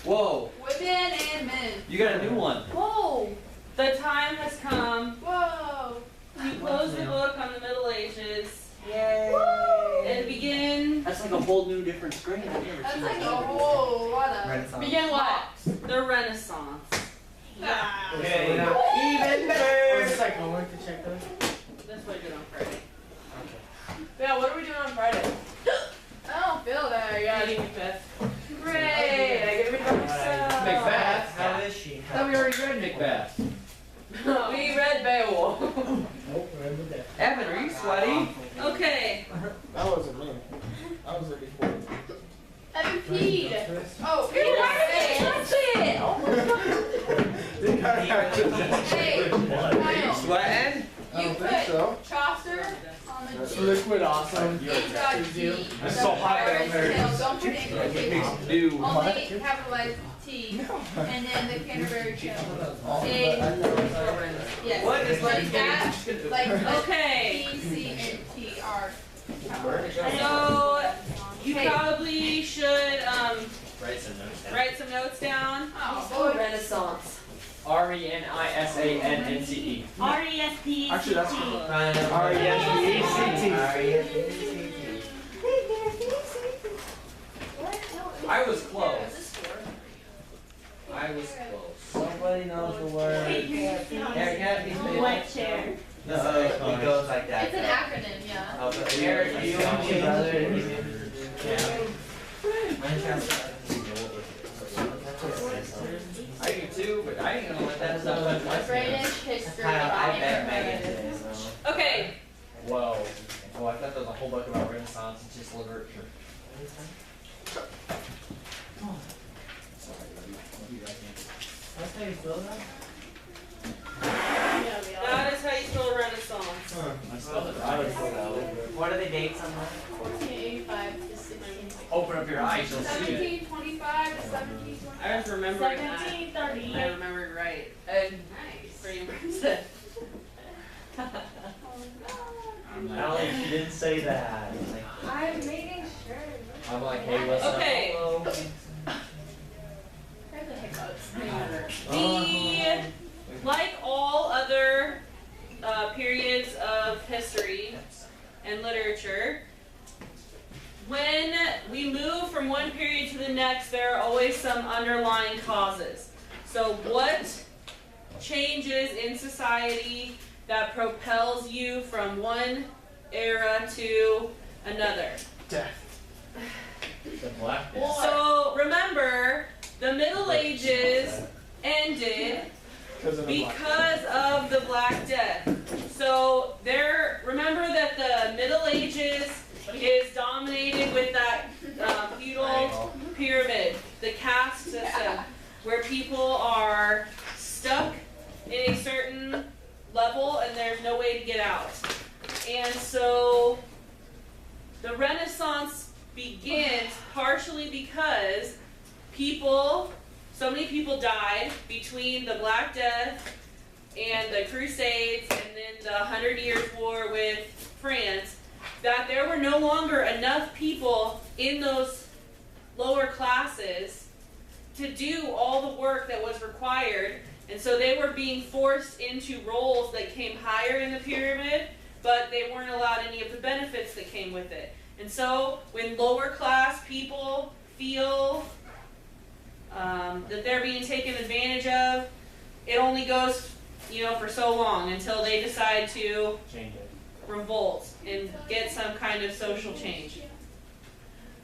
Whoa. Women and men. You got a new one. Whoa! The time has come. Whoa. You close the book on the Middle Ages Yay! and begin That's like a whole new different screen. I've never That's seen like a that. whole lot of. Renaissance. begin what? The Renaissance. Ah. Okay. Even Was better! this like homework to check those? That's what I did on Friday. Yeah, what are we doing on Friday? I don't feel very Reading good. Macbeth. Great! I get to read by myself. Macbeth? How is she? Thought we already read Macbeth. We read Beowulf. Nope, remember that. Evan, are you sweaty? Okay. That wasn't me. I was ready for it. Evan peed. Oh, Touch it! Oh my god. They got Hey, Kyle, Sweating? I don't you think put so. Chaucer on the That's G. Liquid awesome. H.G. It's so hot down Pirate's there. Tale. Don't put English It in. makes do. Only capitalize T. And then the Canterbury Tale. Yes. What is like that? Like Okay. P, C, and T are. So you probably should Write some notes down. write some notes down. Oh, boy. Renaissance. RENISANCE. R-E-S-P. Actually, that's I was close. I was close. Somebody knows the word. What chair? No, it goes like that. It's an acronym, yeah. Oh, but Eric, do you want me, brother? I do too, but I didn't know what that stuff was. British history. Kyle, I bet Megan did. Okay. Whoa. Oh, I thought there was a whole book about Renaissance. It's just literature. That's how you spell that? That is how you spell Renaissance. I spelled it I would right. spell that way. What are the dates on that? 1485 to 1660. Open up your eyes, you'll see it. 1725 to 1725. I was remembering that. 1730. I remembered right. Nice. Pretty impressive. I'm I don't think she didn't say that. It's like, I'm making sure. I'm like, hey, what's up? Okay. hello. There's the hiccups. Like all other periods of history and literature, when we move from one period to the next, there are always some underlying causes. So what changes in society that propels you from one era to another? death. The Black Death. So remember, the Middle Ages ended because of the Black Death. So remember that the Middle Ages is dominated with that feudal pyramid, the caste system, where people are stuck in a certain level and there's no way to get out. And so the Renaissance begins partially because so many people died between the Black Death and the Crusades and then the 100 Years' War with France, that there were no longer enough people in those lower classes to do all the work that was required, and so they were being forced into roles that came higher in the pyramid, but they weren't allowed any of the benefits that came with it. And so when lower class people feel that they're being taken advantage of, it only goes, for so long until they decide to Change it. revolt and get some kind of social change.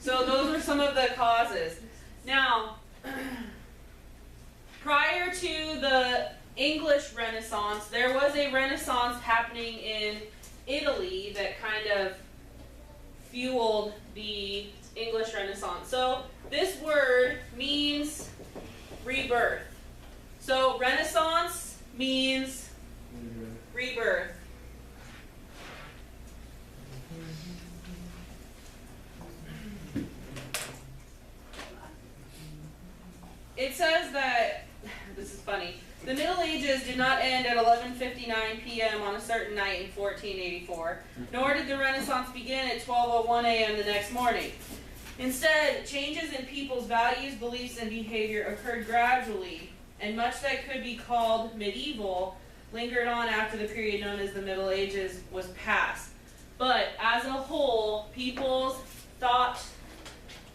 So those are some of the causes. Now, prior to the English Renaissance, there was a Renaissance happening in Italy that kind of fueled the English Renaissance. So this word means rebirth. So Renaissance means rebirth. It says that, this is funny, the Middle Ages did not end at 11:59 p.m. on a certain night in 1484, nor did the Renaissance begin at 12:01 a.m. the next morning. Instead, changes in people's values, beliefs, and behavior occurred gradually, and much that could be called medieval lingered on after the period known as the Middle Ages was past. But as a whole, people's thought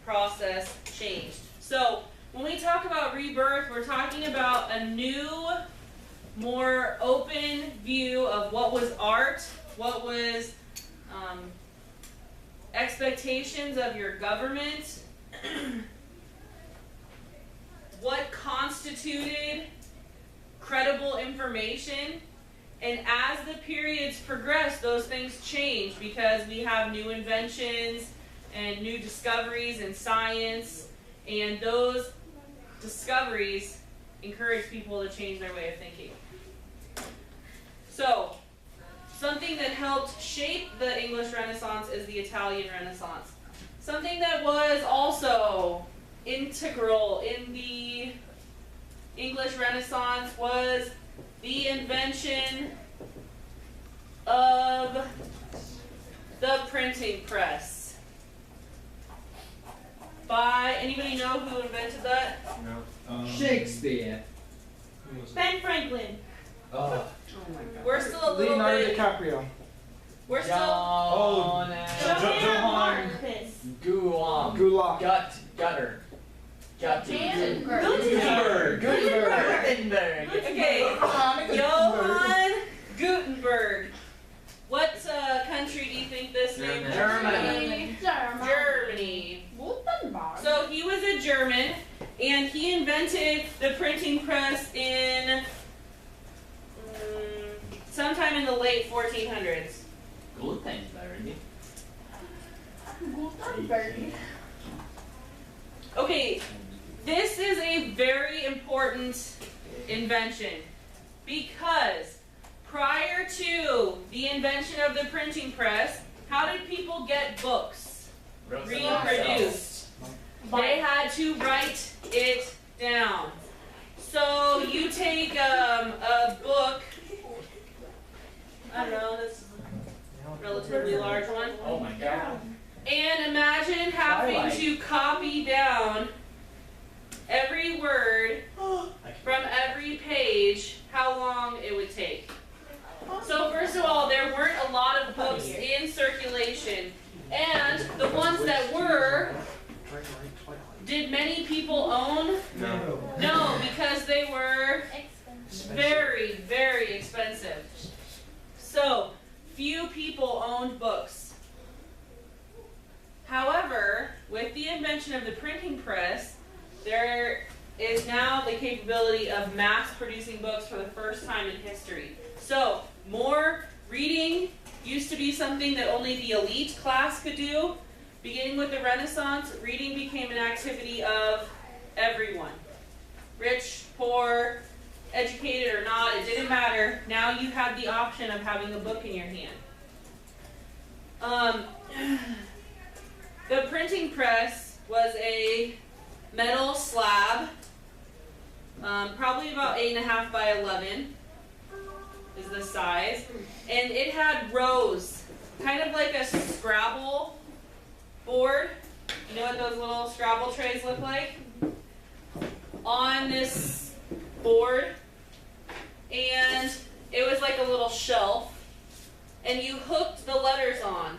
process changed. So when we talk about rebirth, we're talking about a new, more open view of what was art, what was expectations of your government, what constituted credible information. And as the periods progress, those things change because we have new inventions and new discoveries in science, and those discoveries encourage people to change their way of thinking. So, something that helped shape the English Renaissance is the Italian Renaissance. Something that was also integral in the English Renaissance was the invention of the printing press. By, anybody know who invented that? Shakespeare. Ben Franklin. Oh. We're still a little Leonardo bit, DiCaprio. we're still, John. Johann Guam. Gulag. Gutter. Gutenberg. Gutenberg. okay, Johann Gutenberg. What country do you think this name comes Germany. from? Germany. So he was a German, and he invented the printing press in sometime in the late 1400s. Gutenberg. Okay, this is a very important invention because prior to the invention of the printing press, how did people get books reproduced? They had to write it down. So you take a book, I don't know, this is a relatively large one, Oh my god. and imagine having to copy down every word from every page, how long it would take. So first of all, there weren't a lot of books in circulation, and the ones that were, did many people own? No, because they were very, very expensive. So, few people owned books. However, with the invention of the printing press, there is now the capability of mass producing books for the first time in history. So, more reading used to be something that only the elite class could do. Beginning with the Renaissance, reading became an activity of everyone. Rich, poor, educated or not, it didn't matter. Now you had the option of having a book in your hand. The printing press was a metal slab, probably about 8.5 by 11 is the size, and it had rows, kind of like a Scrabble board. You know what those little Scrabble trays look like? On this board, and it was like a little shelf, and you hooked the letters on.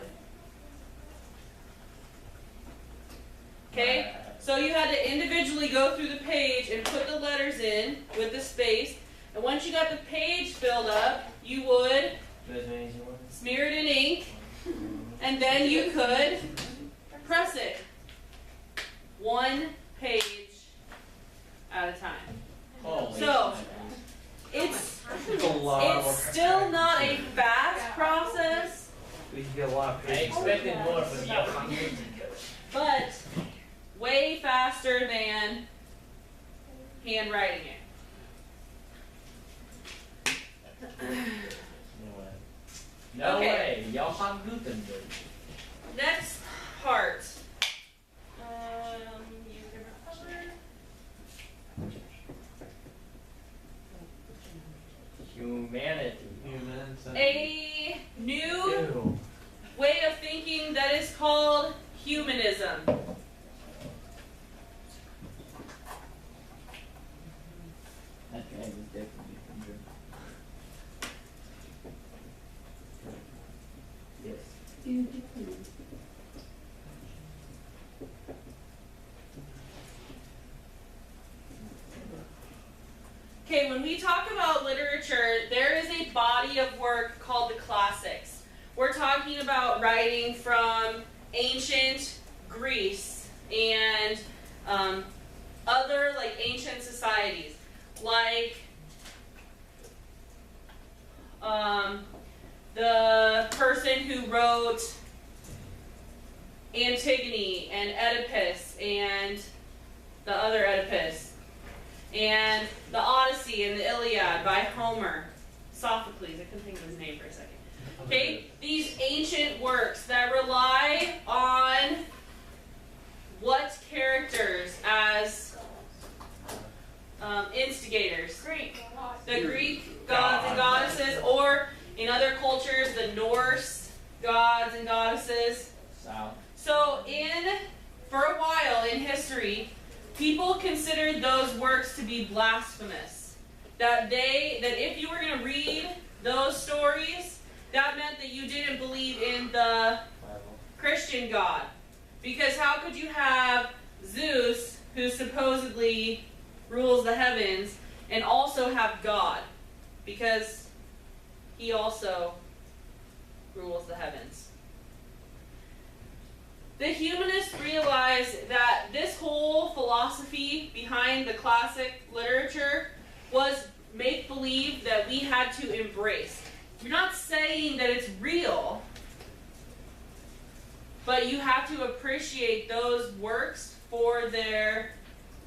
Okay? So you had to individually go through the page and put the letters in with the space, and once you got the page filled up, you would smear it in ink, and then you could press it. One page at a time. So, it's still not a fast process, We can get a lot of I expected more from you. but way faster than handwriting it. No Okay. way. Johann Gutenberg. Next part. You can recover. Humanity. A new Ew. way of thinking that is called humanism. Okay, when we talk about literature, there is a body of work called the classics. We're talking about writing from ancient Greece and other like ancient societies, like the person who wrote Antigone and Oedipus and the other Oedipus, and the Odyssey and the Iliad by Homer. Sophocles, I couldn't think of his name for a second. Okay, these ancient works that rely on what characters as instigators? Greek. The Greek gods and goddesses, or in other cultures, the Norse gods and goddesses. South. So for a while in history, people considered those works to be blasphemous. That if you were going to read those stories, that meant that you didn't believe in the Christian God. Because how could you have Zeus, who supposedly rules the heavens, and also have God? Because he also rules the heavens. The humanists realized that this whole philosophy behind the classic literature was make-believe that we had to embrace. You're not saying that it's real, but you have to appreciate those works for their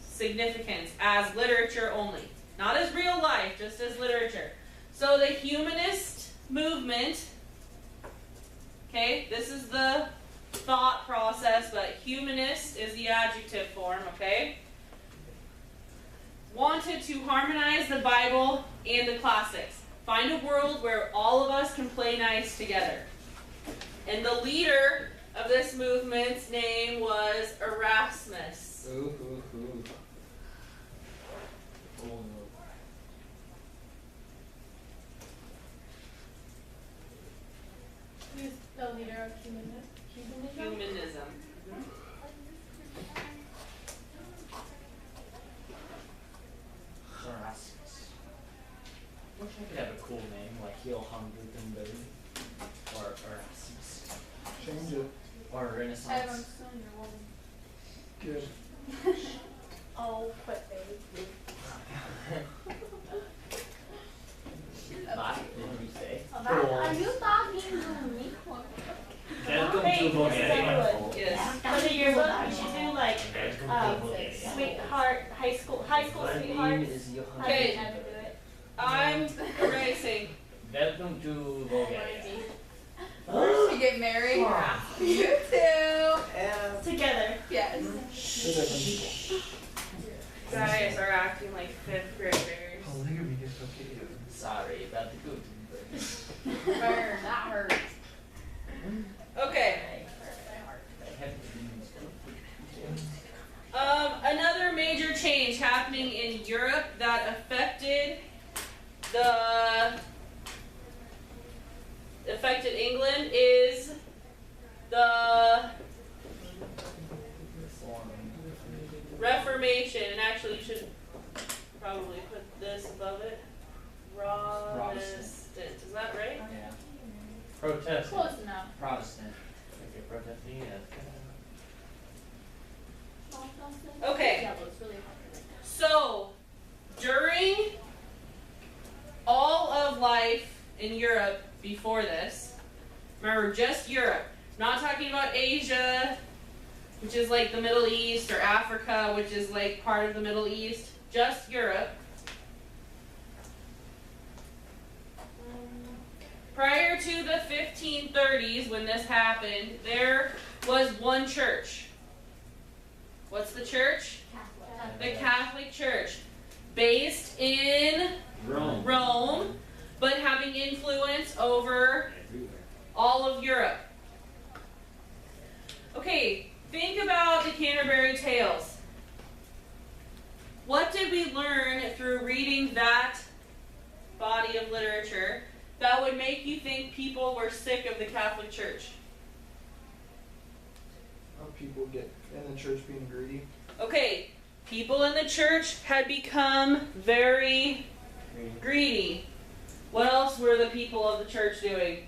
significance as literature only. Not as real life, just as literature. So the humanist movement, okay, this is the thought process, but humanist is the adjective form, okay? Wanted to harmonize the Bible and the classics. Find a world where all of us can play nice together. And the leader of this movement's name was Erasmus. Ooh. Who's the leader of humanism? Humanism. Erasmus. Wish I could have a cool name like Johann Gutenberg or Erasmus Change it. or Renaissance. Good. Oh, quit, baby. What did you say? Are you talking to me? Welcome Hey, to Bulgaria. Yes. For the yearbook, we should do like Welcome to Bulgaria. sweetheart, high school My name sweethearts. is Johann. Okay. How to do it. I'm erasing. Welcome to Bulgaria. To get married? You too. Together. Yes. They're different people. Guys are acting like fifth graders. Sorry about the Gutenberg. Burn. That hurts. Okay. Another major change happening in Europe that affected England is the Reformation. And actually, you should probably put this above it. Protestant. Is that right? Yeah. Protestant. Close enough. Protestant. If you're protesting, yes. Okay. Yeah, but it's really hard right now. So, during all of life in Europe before this, remember, just Europe, not talking about Asia, which is like the Middle East, or Africa, which is like part of the Middle East, just Europe. Prior to the 1530s, when this happened, there was one church. What's the church? The Catholic Church, based in Rome, but having influence over Everywhere. all of Europe. Okay, think about the Canterbury Tales. What did we learn through reading that body of literature that would make you think people were sick of the Catholic Church? How people get in the church being greedy. Okay, people in the church had become very Greedy. What else were the people of the church doing?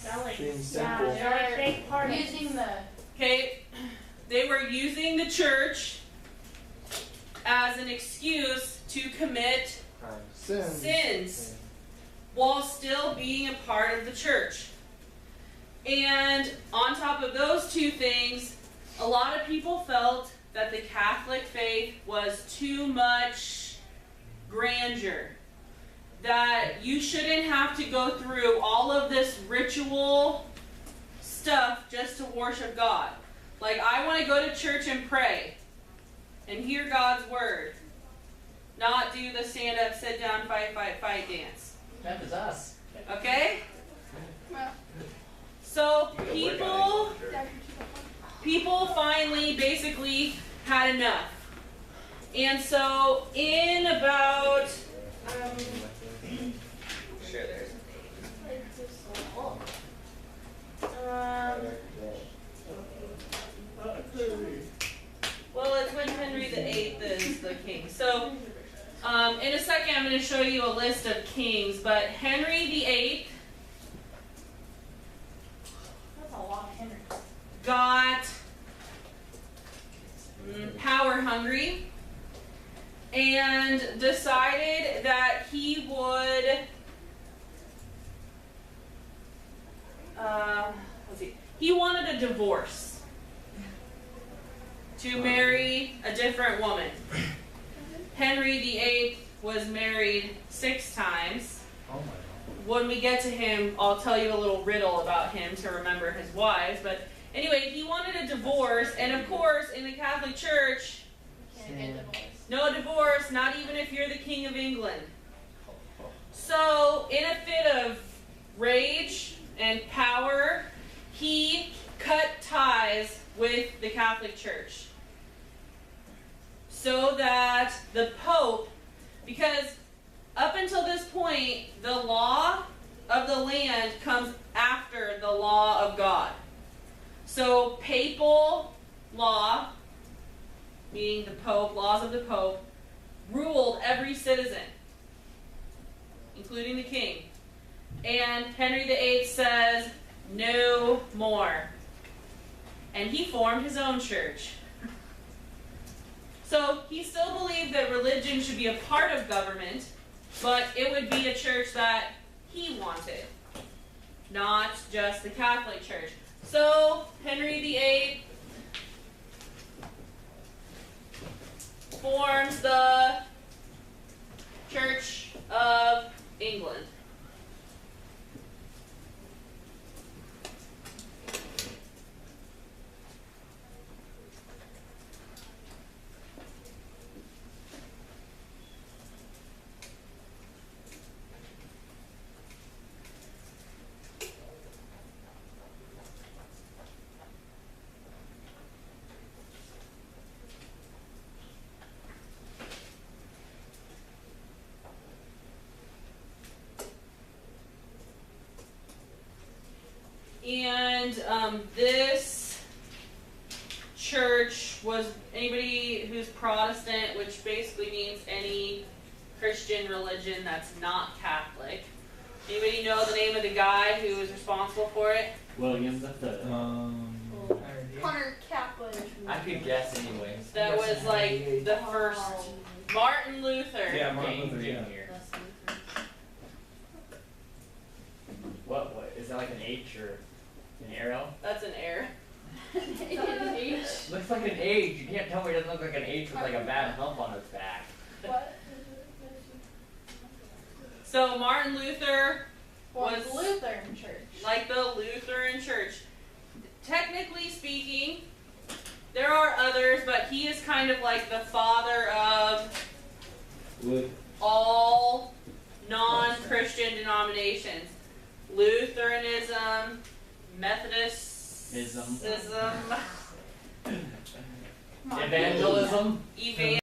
Selling. Being Yeah, simple. they're like fake parties. Using the Okay, they were using the church as an excuse to commit sins while still being a part of the church. And on top of those two things, a lot of people felt that the Catholic faith was too much grandeur. That you shouldn't have to go through all of this ritual stuff just to worship God. Like, I want to go to church and pray and hear God's word, not do the stand up, sit down, fight dance. That was us. Okay? well, So people finally basically had enough. And so in about sure there's well, it's when Henry VIII is the king. So in a second I'm going to show you a list of kings, but Henry VIII That's a lot of Henry. got power hungry and decided that he would he wanted a divorce to marry a different woman. Henry VIII was married 6 times. Oh my God. When we get to him, I'll tell you a little riddle about him to remember his wives. But anyway, he wanted a divorce, and of course, in the Catholic Church, can't get divorced. no divorce, not even if you're the King of England. So, in a fit of rage and power, he cut ties with the Catholic Church. So that the Pope, because up until this point, the law of the land comes after the law of God. So papal law, meaning the Pope, laws of the Pope, ruled every citizen, including the king. And Henry VIII says, no more. And he formed his own church. So he still believed that religion should be a part of government, but it would be a church that he wanted, not just the Catholic Church. So Henry VIII forms the Church of England. And this church was anybody who's Protestant, which basically means any Christian religion that's not Catholic. Anybody know the name of the guy who was responsible for it? William III. Connor Kaplan. I could guess anyways. That was like the first Martin Luther. Yeah, Martin Luther, yeah. What is that, like an H or an arrow? That's an error. Looks like an H. You can't tell me it doesn't look like an H with like a bad hump on its back. What? So Martin Luther Was was Lutheran church. like the Lutheran Church. Technically speaking, there are others, but he is kind of like the father of all non-Christian denominations. Lutheranism, Methodism, Evangelism.